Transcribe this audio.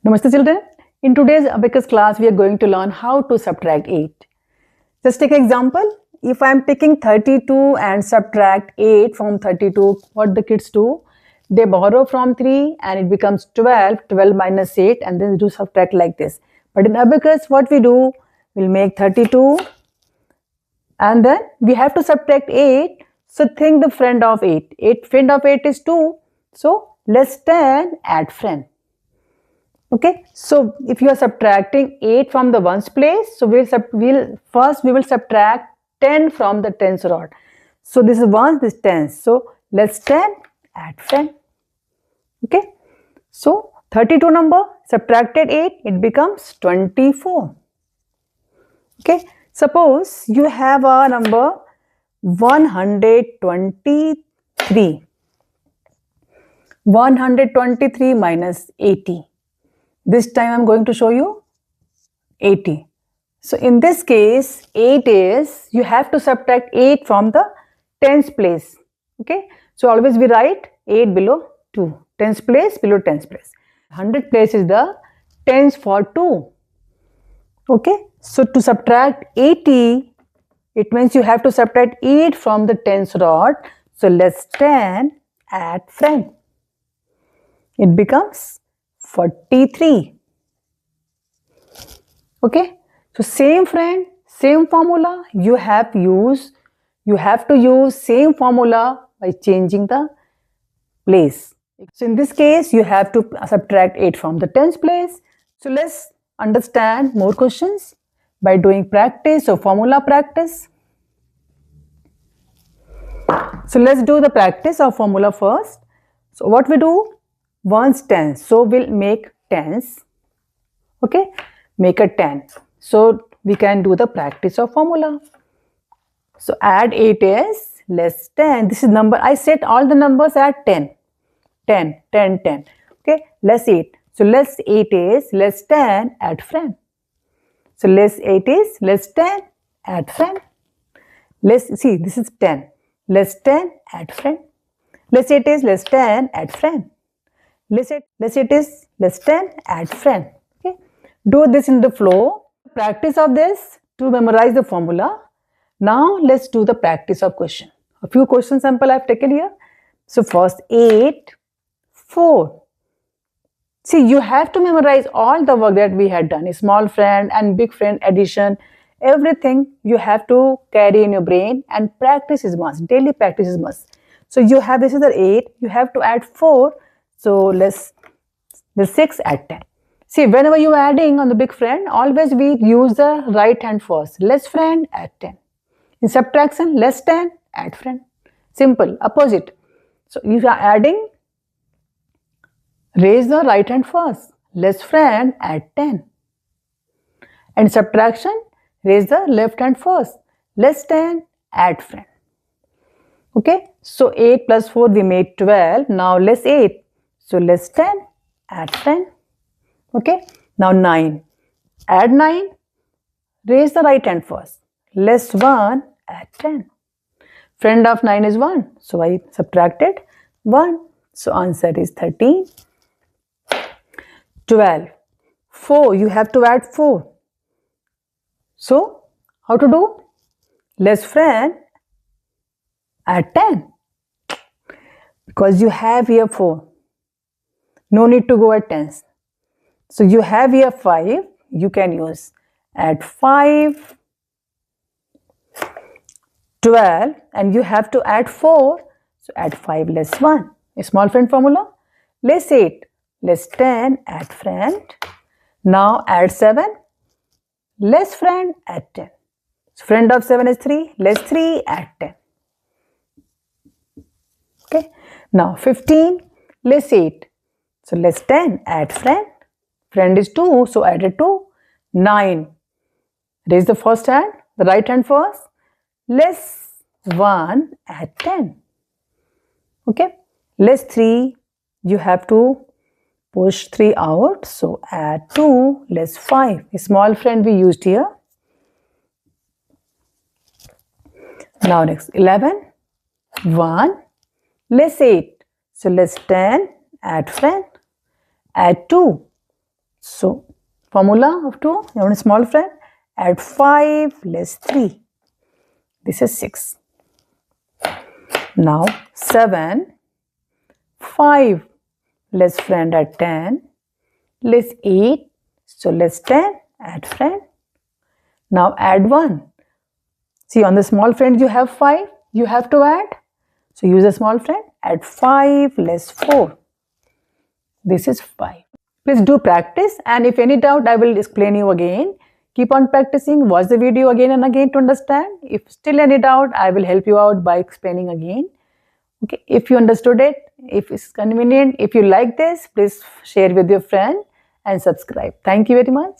Namaste children. In today's Abacus class, we are going to learn how to subtract 8. Just take an example. If I am taking 32 and subtract 8 from 32, what the kids do? They borrow from 3 and it becomes 12, 12 minus 8 and then do subtract like this. But in Abacus, what we do? We'll make 32 and then we have to subtract 8. So think the friend of 8. Friend of 8 is 2. So let's 10 add friend. Okay, so if you are subtracting 8 from the ones place, so we will subtract 10 from the tens rod. So this is ones, this tens. So let's 10 add friend. Okay, so 32 number subtracted 8, it becomes 24. Okay, suppose you have a number 123. 123 minus 80. This time I am going to show you 80. So in this case, 8 is, you have to subtract 8 from the tens place. Okay. So always we write 8 below 2. Tens place below tens place. 100 place is the tens for 2. Okay. So to subtract 80, it means you have to subtract 8 from the tens rod. So let's 10 add friend. It becomes 43. Okay, so same friend, same formula, you have to use same formula by changing the place. So in this case, you have to subtract 8 from the tens place. So let's understand more questions by doing practice or formula practice. So let's do the practice of formula first. So what we do? Ones tens, so we'll make tens. Okay, make a 10. So we can do the practice of formula. So add 8 is less 10. This is number, I set all the numbers at 10. 10, 10, 10. Okay, less 8. So less 8 is less 10 add friend. So less 8 is less 10 add friend. Less, see, this is 10. Less 10 add friend. Less 8 is less 10 add friend. Less 8 is less 10 add friend. Okay. Do this in the flow. Practice of this to memorize the formula. Now let's do the practice of question. A few question sample I have taken here. So first 8, 4. See, you have to memorize all the work that we had done. A small friend and big friend addition. Everything you have to carry in your brain and practice is must. Daily practice is must. So you have, this is the 8. You have to add 4. So let's the 6 add 10. See, whenever you are adding on the big friend, always we use the right hand first. Less friend add 10. In subtraction, less 10 add friend. Simple, opposite. So if you are adding, raise the right hand first. Less friend add 10. And subtraction, raise the left hand first. Less 10 add friend. Okay, so 8 plus 4 we made 12. Now less 8. So less 10 add friend. Okay, now 9. Add 9. Raise the right hand first. Less 1 add 10. Friend of 9 is 1. So I subtracted 1. So answer is 13. 12. 4. You have to add 4. So how to do? Less friend add 10. Because you have here 4. No need to go at tens. So you have here 5. You can use add 5, 12, and you have to add 4. So add 5 less 1. A small friend formula. Less 8, less 10, add friend. Now add 7. Less friend, add 10. So friend of 7 is 3. Less 3, add 10. Okay. Now 15, less 8. So less 10, add friend. Friend is 2, so added 2. 9. Raise the first hand, the right hand first. Less 1, add 10. Okay. Less 3, you have to push 3 out. So add 2, less 5. A small friend we used here. Now next 11, 1, less 8. So less 10, add friend. Add 2. So formula of 2, you want a small friend, add 5 less 3. This is 6. Now 7, 5 less friend at 10, less 8, so less 10, add friend. Now add 1. See, on the small friend you have 5, you have to add. So use a small friend, add 5 less 4. This is 5. Please do practice, and if any doubt I will explain you again. Keep on practicing, watch the video again and again to understand. If still any doubt, I will help you out by explaining again. Okay, if you understood it, if it's convenient, if you like this, please share with your friend and subscribe. Thank you very much.